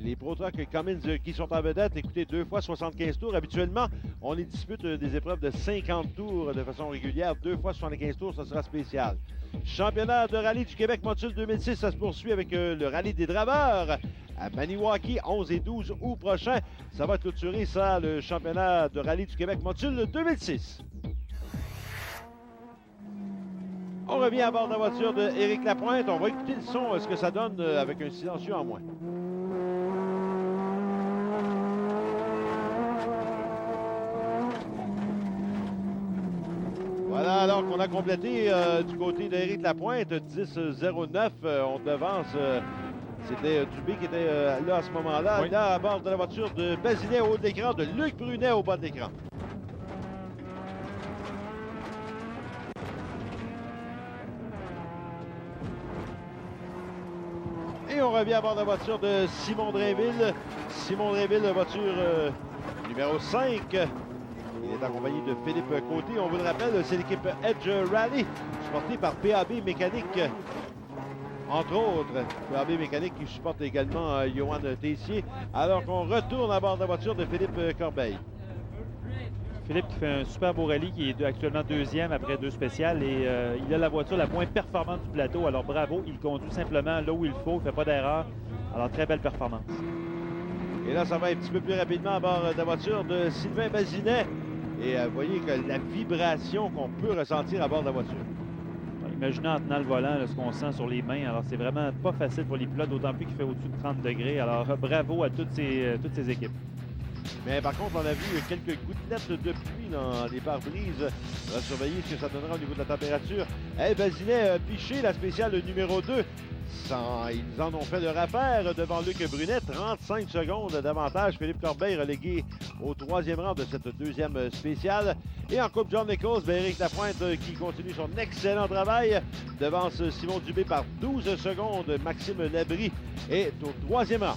Les Pro Truck Cummins qui sont en vedette, écoutez, 2 fois 75 tours. Habituellement, on les dispute des épreuves de 50 tours de façon régulière. 2 fois 75 tours, ça sera spécial. Championnat de rallye du Québec Motule 2006, ça se poursuit avec le rallye des draveurs à Maniwaki, 11 et 12 août prochain. Ça va clôturer ça, le championnat de rallye du Québec Motule 2006. On revient à bord de la voiture d'Éric Lapointe. On va écouter le son, ce que ça donne avec un silencieux en moins. Voilà, alors qu'on a complété du côté d'Éric Lapointe, 10-09, on devance. C'était Dubé qui était là à ce moment-là. Oui. Là, à bord de la voiture de Bazinet au haut de l'écran, de Luc Brunet au bas de l'écran. Et on revient à bord de la voiture de Simon Drainville. Simon Drainville, voiture numéro 5. Il est accompagné de Philippe Côté. On vous le rappelle, c'est l'équipe Edge Rally, supportée par PAB Mécanique. Entre autres, PAB Mécanique qui supporte également Johan Tessier. Alors qu'on retourne à bord de la voiture de Philippe Corbeil. Philippe qui fait un super beau rallye, qui est actuellement deuxième après 2 spéciales. Et il a la voiture la moins performante du plateau. Alors bravo, il conduit simplement là où il faut, il ne fait pas d'erreur. Alors très belle performance. Et là, ça va un petit peu plus rapidement à bord de la voiture de Sylvain Bazinet. Et vous voyez que la vibration qu'on peut ressentir à bord de la voiture. Imaginez en tenant le volant là, ce qu'on sent sur les mains. Alors c'est vraiment pas facile pour les pilotes, d'autant plus qu'il fait au-dessus de 30 degrés. Alors bravo à toutes ces équipes. Mais par contre, on a vu quelques gouttelettes de pluie dans les pare-brises. On va surveiller ce que ça donnera au niveau de la température. Bazinet piché la spéciale numéro 2. Ils en ont fait leur affaire devant Luc Brunet. 35 secondes d'avantage. Philippe Corbeil relégué au 3e rang de cette 2e spéciale. Et en coupe John Nichols, Éric Lapointe qui continue son excellent travail. Devance Simon Dubé par 12 secondes. Maxime Labrie est au 3e rang.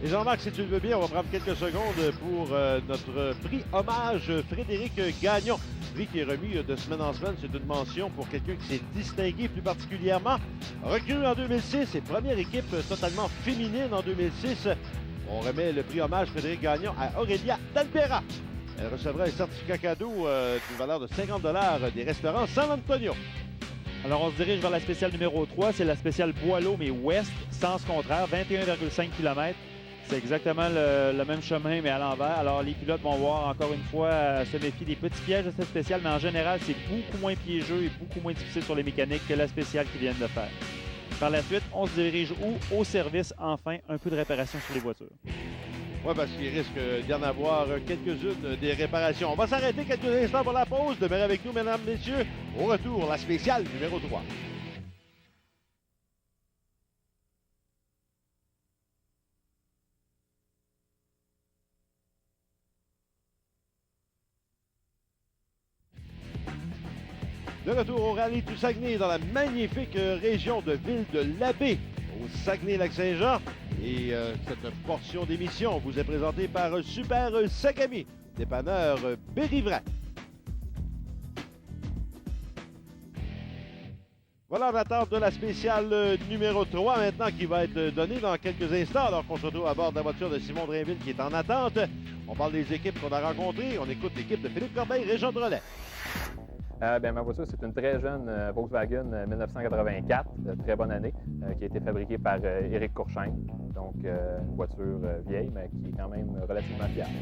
Et Jean-Marc, si tu le veux bien, on va prendre quelques secondes pour notre prix hommage Frédéric Gagnon. Prix qui est remis de semaine en semaine. C'est une mention pour quelqu'un qui s'est distingué plus particulièrement. Recru en 2006 et première équipe totalement féminine en 2006. On remet le prix hommage Frédéric Gagnon à Aurélia Dalbera. Elle recevra un certificat cadeau d'une valeur de 50 $ des restaurants San Antonio. Alors on se dirige vers la spéciale numéro 3. C'est la spéciale Boileau, mais ouest, sens contraire, 21,5 km. C'est exactement le même chemin, mais à l'envers. Alors, les pilotes vont voir, encore une fois, se méfier des petits pièges de cette spéciale, mais en général, c'est beaucoup moins piégeux et beaucoup moins difficile sur les mécaniques que la spéciale qu'ils viennent de faire. Par la suite, on se dirige où? Au service, enfin, un peu de réparation sur les voitures. Oui, parce qu'il risque d'y en avoir quelques-unes des réparations. On va s'arrêter quelques instants pour la pause. Demeurez avec nous, mesdames, messieurs. Au retour, la spéciale numéro 3. De retour au rallye du Saguenay dans la magnifique région de Ville-de-l'Abbé au Saguenay-Lac-Saint-Jean. Et cette portion d'émission vous est présentée par Super Sagami, dépanneur Berry-Vrac. Voilà, on attend de la spéciale numéro 3 maintenant qui va être donnée dans quelques instants alors qu'on se retrouve à bord de la voiture de Simon Drainville qui est en attente. On parle des équipes qu'on a rencontrées. On écoute l'équipe de Philippe Corbeil, Région de Relais. Ma voiture, c'est une très jeune Volkswagen 1984, très bonne année, qui a été fabriquée par Éric Courchaine. Donc, une voiture vieille, mais qui est quand même relativement fiable.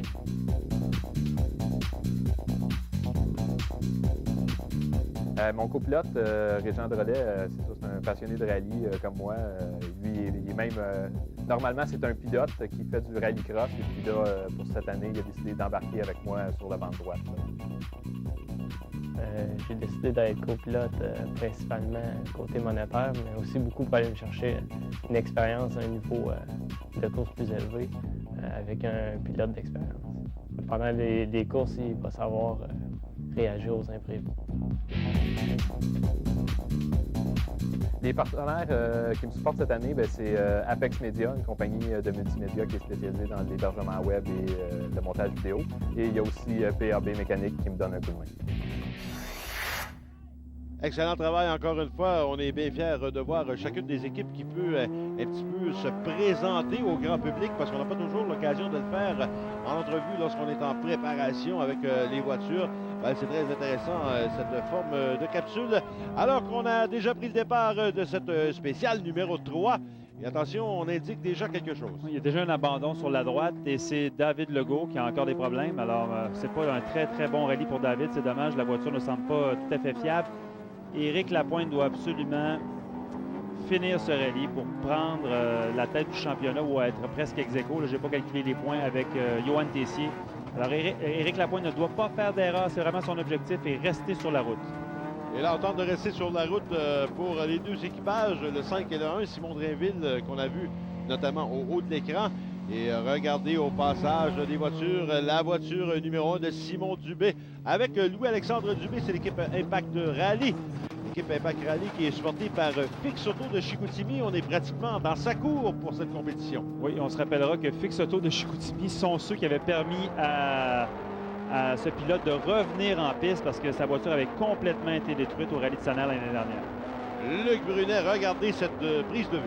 Mon copilote, Régent Drolet, c'est un passionné de rallye comme moi. Lui, il est même... normalement, c'est un pilote qui fait du rallycross. Et puis là, pour cette année, il a décidé d'embarquer avec moi sur la bande droite. J'ai décidé d'être copilote principalement côté monétaire, mais aussi beaucoup pour aller me chercher une expérience à un niveau de course plus élevé avec un pilote d'expérience. Pendant les courses, il va savoir réagir aux imprévus. Les partenaires qui me supportent cette année, c'est Apex Media, une compagnie de multimédia qui est spécialisée dans l'hébergement web et le montage vidéo. Et il y a aussi PAB Mécanique qui me donne un coup de main. Excellent travail encore une fois. On est bien fiers de voir chacune des équipes qui peut un petit peu se présenter au grand public parce qu'on n'a pas toujours l'occasion de le faire en entrevue lorsqu'on est en préparation avec les voitures. C'est très intéressant cette forme de capsule. Alors qu'on a déjà pris le départ de cette spéciale numéro 3 Et attention, on indique déjà quelque chose. Il y a déjà un abandon sur la droite et c'est David Legault qui a encore des problèmes. Alors, c'est pas un très, très bon rallye pour David. C'est dommage, la voiture ne semble pas tout à fait fiable. Éric Lapointe doit absolument finir ce rallye pour prendre la tête du championnat ou être presque ex aequo. Je n'ai pas calculé les points avec Yoann Tessier. Alors, Éric Lapointe ne doit pas faire d'erreur. C'est vraiment son objectif et rester sur la route. Et là, on tente de rester sur la route pour les deux équipages, le 5 et le 1, Simon Drainville, qu'on a vu notamment au haut de l'écran. Et regardez au passage des voitures, la voiture numéro 1 de Simon Dubé avec Louis-Alexandre Dubé, c'est l'équipe Impact Rally. L'équipe Impact Rally qui est supportée par Fix Auto de Chicoutimi. On est pratiquement dans sa cour pour cette compétition. Oui, on se rappellera que Fix Auto de Chicoutimi sont ceux qui avaient permis à ce pilote de revenir en piste parce que sa voiture avait complètement été détruite au rallye de Sannerre l'année dernière. Luc Brunet, regardez cette prise de vue.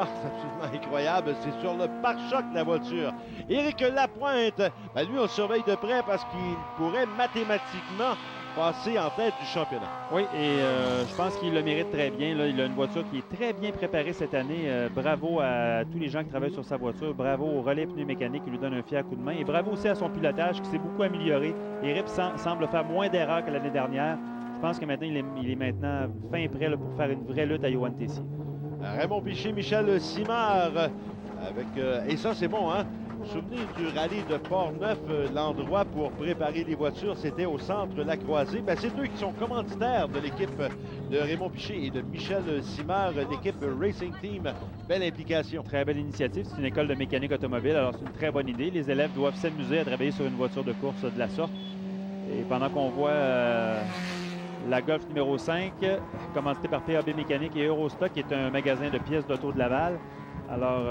Ah, c'est absolument incroyable. C'est sur le pare-choc de la voiture. Éric Lapointe, lui, on surveille de près parce qu'il pourrait mathématiquement passer en tête du championnat. Oui, et je pense qu'il le mérite très bien. Là. Il a une voiture qui est très bien préparée cette année. Bravo à tous les gens qui travaillent sur sa voiture. Bravo au relais pneu mécanique qui lui donne un fier coup de main. Et bravo aussi à son pilotage qui s'est beaucoup amélioré. Éric semble faire moins d'erreurs que l'année dernière. Je pense que maintenant, il est maintenant fin prêt là, pour faire une vraie lutte à Yoann Tessier. Raymond Piché, Michel Simard. Et ça, c'est bon, hein? Vous vous souvenez du rallye de Port-Neuf, l'endroit pour préparer les voitures, c'était au centre La Croisée. C'est eux qui sont commanditaires de l'équipe de Raymond Piché et de Michel Simard, l'équipe Racing Team. Belle implication. Très belle initiative. C'est une école de mécanique automobile, alors c'est une très bonne idée. Les élèves doivent s'amuser à travailler sur une voiture de course de la sorte. Et pendant qu'on voit la Golf numéro 5, commanditée par PAB Mécanique et Eurostock, qui est un magasin de pièces d'auto de Laval. Alors,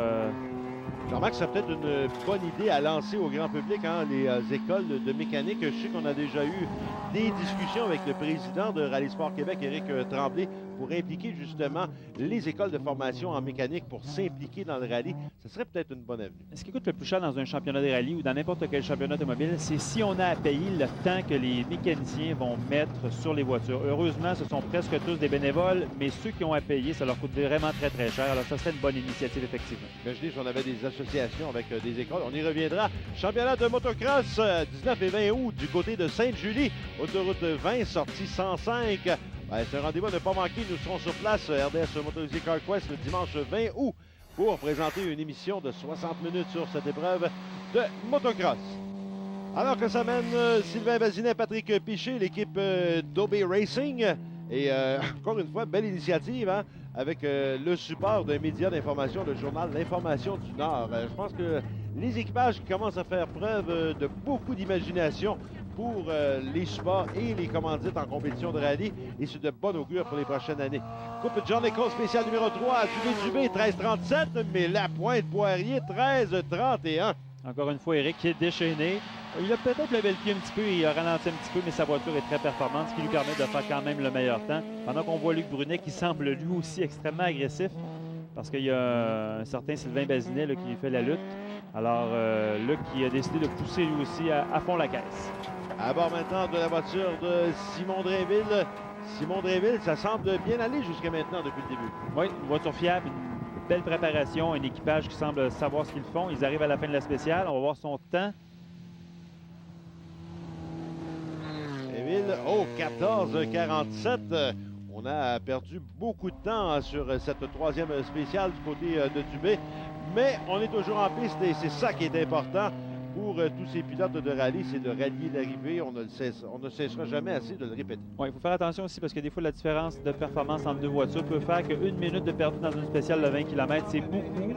je remarque que c'est peut-être une bonne idée à lancer au grand public, hein, les écoles de mécanique. Je sais qu'on a déjà eu des discussions avec le président de Rallye Sport Québec, Éric Tremblay, pour impliquer justement les écoles de formation en mécanique pour s'impliquer dans le rallye. Ce serait peut-être une bonne avenue. Ce qui coûte le plus cher dans un championnat de rallye ou dans n'importe quel championnat automobile, c'est si on a à payer le temps que les mécaniciens vont mettre sur les voitures. Heureusement, ce sont presque tous des bénévoles, mais ceux qui ont à payer, ça leur coûte vraiment très, très cher. Alors, ça serait une bonne initiative, effectivement. Je dis, on avait des associations avec des écoles. On y reviendra. Championnat de motocross, 19 et 20 août, du côté de Sainte-Julie. Autoroute 20, sortie 105. C'est un rendez-vous à ne pas manquer. Nous serons sur place, RDS Motorisé Car Quest, le dimanche 20 août, pour présenter une émission de 60 minutes sur cette épreuve de motocross. Alors que ça mène Sylvain Bazinet, Patrick Piché, l'équipe d'OB Racing. Et encore une fois, belle initiative, hein, avec le support d'un média d'information, le journal L'Information du Nord. Je pense que les équipages commencent à faire preuve de beaucoup d'imagination pour les supports et les commandites en compétition de rallye. Et c'est de bon augure pour les prochaines années. Coupe John Nichols spécial numéro 3, Dubé 13-37, mais Lapointe Poirier 13-31. Encore une fois, Éric qui est déchaîné. Il a peut-être levé le pied un petit peu, il a ralenti un petit peu, mais sa voiture est très performante, ce qui lui permet de faire quand même le meilleur temps. Pendant qu'on voit Luc Brunet qui semble lui aussi extrêmement agressif, parce qu'il y a un certain Sylvain Bazinet là, qui fait la lutte. Alors, Luc qui a décidé de pousser lui aussi à fond la caisse. À bord maintenant de la voiture de Simon Drainville. Simon Drainville, ça semble bien aller jusqu'à maintenant depuis le début. Oui, une voiture fiable, une belle préparation, un équipage qui semble savoir ce qu'ils font. Ils arrivent à la fin de la spéciale, on va voir son temps. Drainville, 14-47. On a perdu beaucoup de temps sur cette troisième spéciale du côté de Dubé. Mais on est toujours en piste et c'est ça qui est important. Pour tous ces pilotes de rallye, c'est de rallier l'arrivée. On ne cessera jamais assez de le répéter. Oui, il faut faire attention aussi parce que des fois, la différence de performance entre deux voitures peut faire qu'une minute de perdu dans une spéciale de 20 km, c'est beaucoup.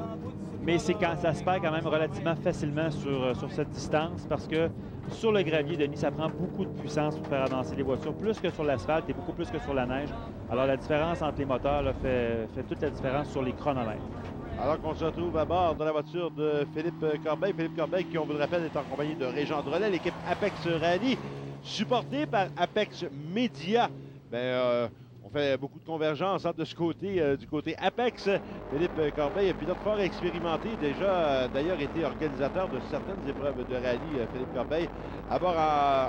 Mais c'est quand ça se perd quand même relativement facilement sur cette distance parce que sur le gravier, Denis, ça prend beaucoup de puissance pour faire avancer les voitures, plus que sur l'asphalte et beaucoup plus que sur la neige. Alors, la différence entre les moteurs là, fait toute la différence sur les chronomètres. Alors qu'on se retrouve à bord de la voiture de Philippe Corbeil. Philippe Corbeil, qui, on vous le rappelle, est en compagnie de Régent Drolet, l'équipe Apex Rally, supportée par Apex Media. On fait beaucoup de convergence de ce côté, du côté Apex. Philippe Corbeil, pilote fort expérimenté, déjà d'ailleurs été organisateur de certaines épreuves de rallye. Philippe Corbeil, à bord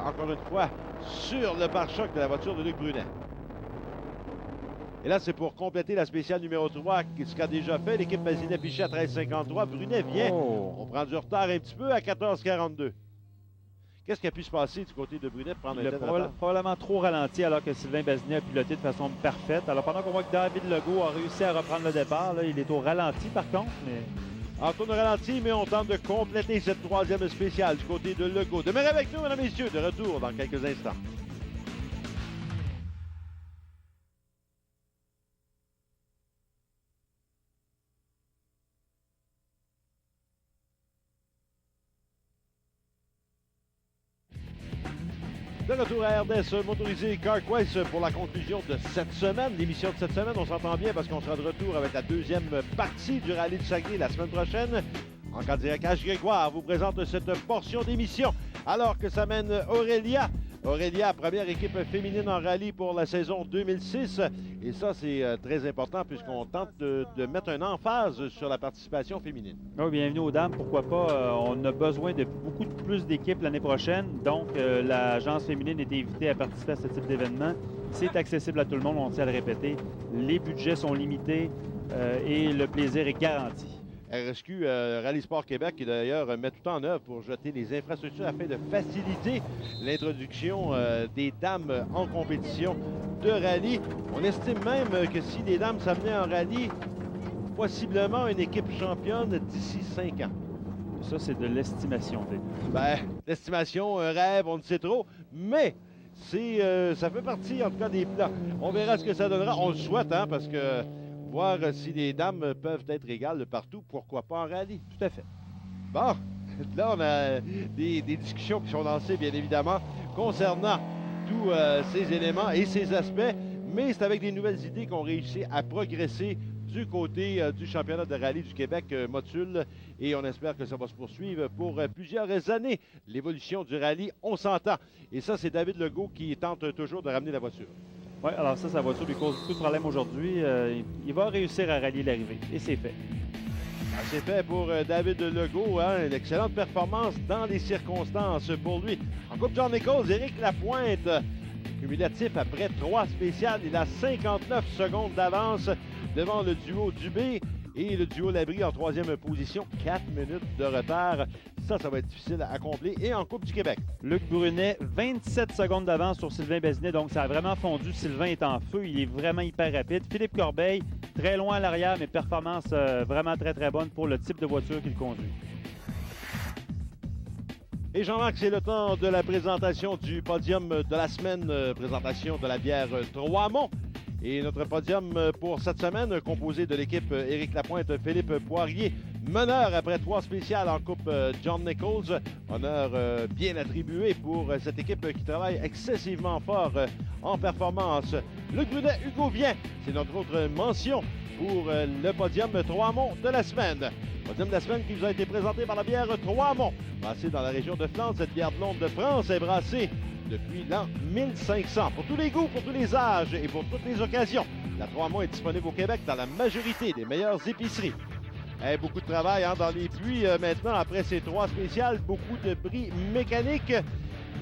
encore une fois sur le pare-choc de la voiture de Luc Brunet. Et là, c'est pour compléter la spéciale numéro 3, ce qu'a déjà fait l'équipe Vézina Piché à 13,53. Brunet vient. On prend du retard un petit peu à 14,42. Qu'est-ce qui a pu se passer du côté de Brunet pour prendre un tel retard? Probablement trop ralenti alors que Sylvain Vézina a piloté de façon parfaite. Alors pendant qu'on voit que David Legault a réussi à reprendre le départ, là, il est au ralenti par contre. Mais... On tourne ralenti, mais on tente de compléter cette troisième spéciale du côté de Legault. Demeurez avec nous, mesdames et messieurs, de retour dans quelques instants. De retour à RDS motorisé CarQuest pour la conclusion de cette semaine. L'émission de cette semaine, on s'entend bien parce qu'on sera de retour avec la deuxième partie du Rallye du Saguenay la semaine prochaine. Encore direct, H. Grégoire vous présente cette portion d'émission alors que ça mène Aurélia. Aurélia, première équipe féminine en rallye pour la saison 2006. Et ça, c'est très important puisqu'on tente de mettre un emphase sur la participation féminine. Oui, bienvenue aux dames. Pourquoi pas? On a besoin de beaucoup plus d'équipes l'année prochaine. Donc, l'agence féminine est invitée à participer à ce type d'événement. C'est accessible à tout le monde, on tient à le répéter. Les budgets sont limités et le plaisir est garanti. RSQ Rallye Sport Québec, qui d'ailleurs met tout en œuvre pour jeter les infrastructures afin de faciliter l'introduction des dames en compétition de rallye. On estime même que si les dames s'amenaient en rallye, possiblement une équipe championne d'ici 5 ans. Ça, c'est de l'estimation. Ben, l'estimation, un rêve, on ne sait trop, mais ça fait partie en tout cas des plans. On verra ce que ça donnera. On le souhaite, hein, parce que voir si les dames peuvent être égales de partout, pourquoi pas en rallye? Tout à fait. Bon, là, on a des discussions qui sont lancées, bien évidemment, concernant tous ces éléments et ces aspects, mais c'est avec des nouvelles idées qu'on réussit à progresser du côté du championnat de rallye du Québec Motul, et on espère que ça va se poursuivre pour plusieurs années. L'évolution du rallye, on s'entend. Et ça, c'est David Legault qui tente toujours de ramener la voiture. Oui, alors ça, sa voiture lui cause beaucoup de problèmes aujourd'hui. Il va réussir à rallier l'arrivée, et c'est fait. C'est fait pour David Legault, hein? Une excellente performance dans les circonstances pour lui. En Coupe John Nichols, Éric Lapointe, cumulatif après 3 spéciales, il a 59 secondes d'avance devant le duo Dubé et le duo Labrie en 3e position, 4 minutes de retard. Ça va être difficile à accomplir. Et en Coupe du Québec, Luc Brunet, 27 secondes d'avance sur Sylvain Vézina, donc ça a vraiment fondu. Sylvain est en feu, il est vraiment hyper rapide. Philippe Corbeil, très loin à l'arrière, mais performance vraiment très très bonne pour le type de voiture qu'il conduit. Et Jean-Marc, c'est le temps de la présentation du podium de la semaine, présentation de la bière Trois-Monts. Et notre podium pour cette semaine, composé de l'équipe Éric Lapointe, Philippe Poirier, meneur après 3 spéciales en Coupe John Nichols. Honneur bien attribué pour cette équipe qui travaille excessivement fort en performance. Luc Brunet, Hugo Vien, c'est notre autre mention pour le podium Trois-Monts de la semaine. Podium de la semaine qui vous a été présenté par la bière Trois-Monts. Brassée dans la région de Flandre, cette bière blonde de France est brassée depuis l'an 1500. Pour tous les goûts, pour tous les âges et pour toutes les occasions, la Trois-Monts est disponible au Québec dans la majorité des meilleures épiceries. Beaucoup de travail dans les puits maintenant après ces 3 spéciales, beaucoup de bris mécaniques.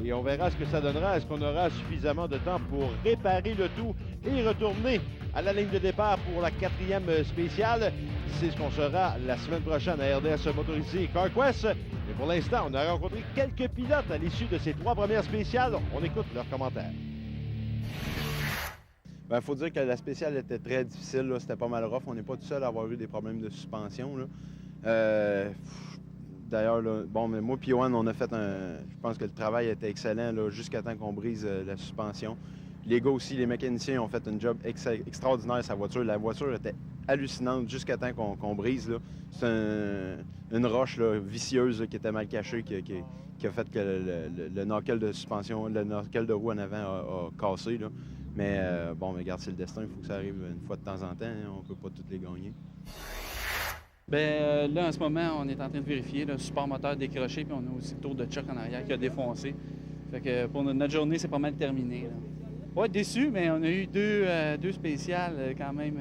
Et on verra ce que ça donnera. Est-ce qu'on aura suffisamment de temps pour réparer le tout et retourner à la ligne de départ pour la 4e spéciale? C'est ce qu'on saura la semaine prochaine à RDS Motorisé CarQuest. Mais pour l'instant, on a rencontré quelques pilotes à l'issue de ces 3 premières spéciales. On écoute leurs commentaires. Il faut dire que la spéciale était très difficile. C'était pas mal rough. On n'est pas tout seul à avoir eu des problèmes de suspension. D'ailleurs, mais moi et Johan, on a fait je pense que le travail était excellent jusqu'à temps qu'on brise la suspension. Les gars aussi, les mécaniciens ont fait un job extraordinaire sa voiture. La voiture était hallucinante jusqu'à temps qu'on brise. C'est une roche vicieuse qui était mal cachée qui a fait que le knuckle de suspension, le knuckle de roue en avant a cassé. Mais regarde, c'est le destin. Il faut que ça arrive une fois de temps en temps. Hein, on ne peut pas toutes les gagner. Là, en ce moment, on est en train de vérifier le support moteur décroché, puis on a aussi le tour de choc en arrière qui a défoncé. Fait que pour notre journée, c'est pas mal terminé. Pas déçu, mais on a eu deux spéciales quand même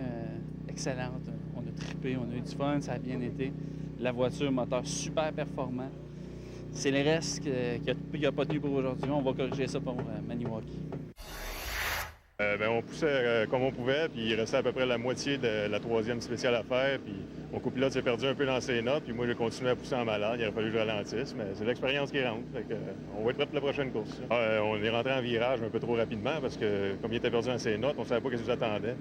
excellentes. On a trippé, on a eu du fun, ça a bien été. La voiture, moteur super performant. C'est le reste qui n'a pas tenu pour aujourd'hui. On va corriger ça pour Maniwaki. On poussait comme on pouvait, puis il restait à peu près la moitié de la troisième spéciale à faire. Puis mon copilote s'est perdu un peu dans ses notes, puis moi j'ai continué à pousser en malade. Il aurait fallu que je ralentisse, mais c'est l'expérience qui rentre. Fait que, on va être prêt pour la prochaine course. On est rentré en virage un peu trop rapidement parce que comme il était perdu dans ses notes, on ne savait pas ce qui nous attendait.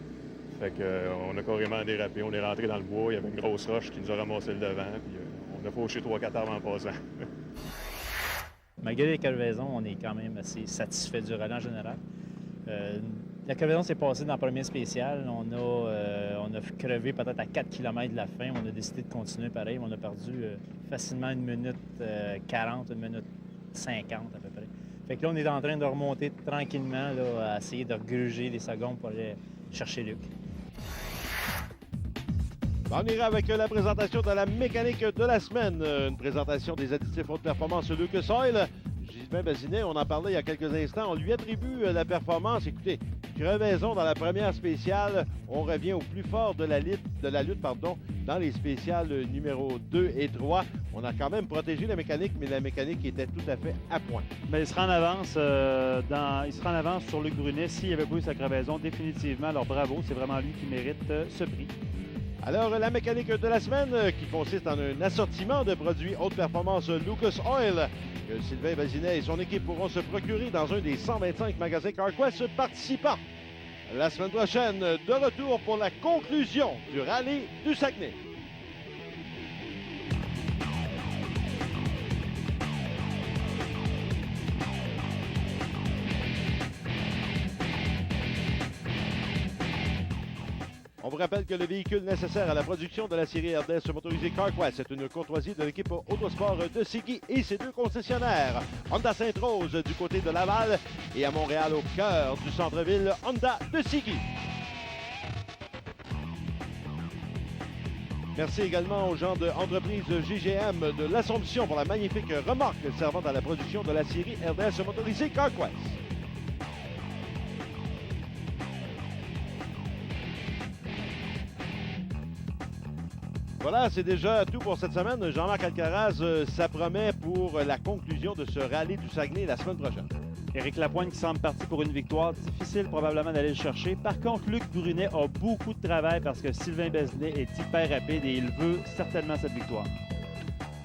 Fait que, on a carrément dérapé. On est rentré dans le bois, il y avait une grosse roche qui nous a ramassé le devant, puis on a fauché 3-4 arbres en passant. Malgré les crevaisons, on est quand même assez satisfait du rallye en général. La crevaison s'est passée dans le premier spécial. On a crevé peut-être à 4 km de la fin. On a décidé de continuer pareil. On a perdu facilement 1 minute 40, 1 minute 50 à peu près. Fait que là, on est en train de remonter tranquillement, là, à essayer de regruger des secondes pour aller chercher Luc. On ira avec la présentation de la mécanique de la semaine. Une présentation des additifs haute performance Lucas Oil. Sylvain Bazinet, on en parlait il y a quelques instants. On lui attribue la performance. Écoutez, crevaison dans la première spéciale. On revient au plus fort de la lutte dans les spéciales numéro 2 et 3. On a quand même protégé la mécanique, mais la mécanique était tout à fait à point. Mais il sera en avance, sur Luc Brunet s'il n'y avait pas eu sa crevaison. Définitivement, alors bravo, c'est vraiment lui qui mérite ce prix. Alors, la mécanique de la semaine qui consiste en un assortiment de produits haute performance Lucas Oil que Sylvain Bazinet et son équipe pourront se procurer dans un des 125 magasins CarQuest participants. La semaine prochaine, de retour pour la conclusion du rallye du Saguenay. On vous rappelle que le véhicule nécessaire à la production de la série RDS motorisée CarQuest est une courtoisie de l'équipe Autosport de Sigui et ses 2 concessionnaires. Honda Sainte-Rose du côté de Laval et à Montréal au cœur du centre-ville, Honda de Sigui. Merci également aux gens de l'entreprise GGM de l'Assomption pour la magnifique remorque servant à la production de la série RDS motorisée CarQuest. Voilà, c'est déjà tout pour cette semaine. Jean-Marc Alcaraz, ça promet pour la conclusion de ce rallye du Saguenay la semaine prochaine. Éric Lapointe qui semble parti pour une victoire. Difficile probablement d'aller le chercher. Par contre, Luc Brunet a beaucoup de travail parce que Sylvain Bazinet est hyper rapide et il veut certainement cette victoire.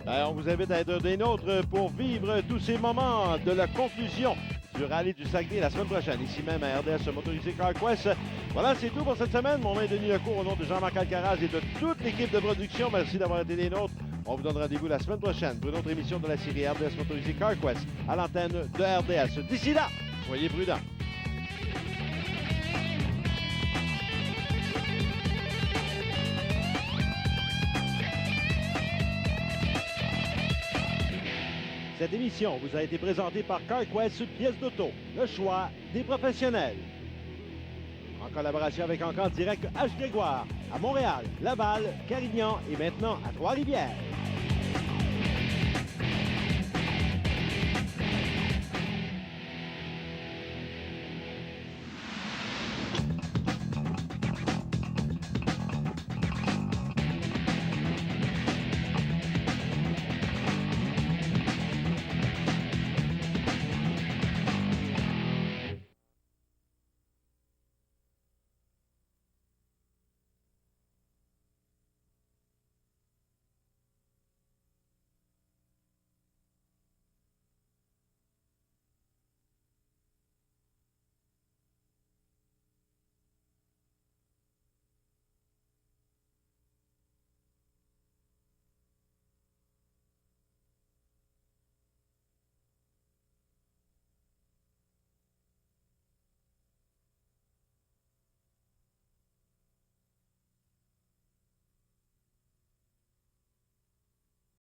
On vous invite à être des nôtres pour vivre tous ces moments de la conclusion du rallye du Saguenay la semaine prochaine, ici même à RDS Motorisé CarQuest. Voilà, c'est tout pour cette semaine. Mon nom est Denis Lecourt au nom de Jean-Marc Alcaraz et de toute l'équipe de production. Merci d'avoir été des nôtres. On vous donne rendez-vous la semaine prochaine pour une autre émission de la série RDS Motorisé CarQuest à l'antenne de RDS. D'ici là, soyez prudents. Cette émission vous a été présentée par CarQuest Pièces d'auto, le choix des professionnels. En collaboration avec Encamp Direct H. Grégoire, à Montréal, Laval, Carignan et maintenant à Trois-Rivières.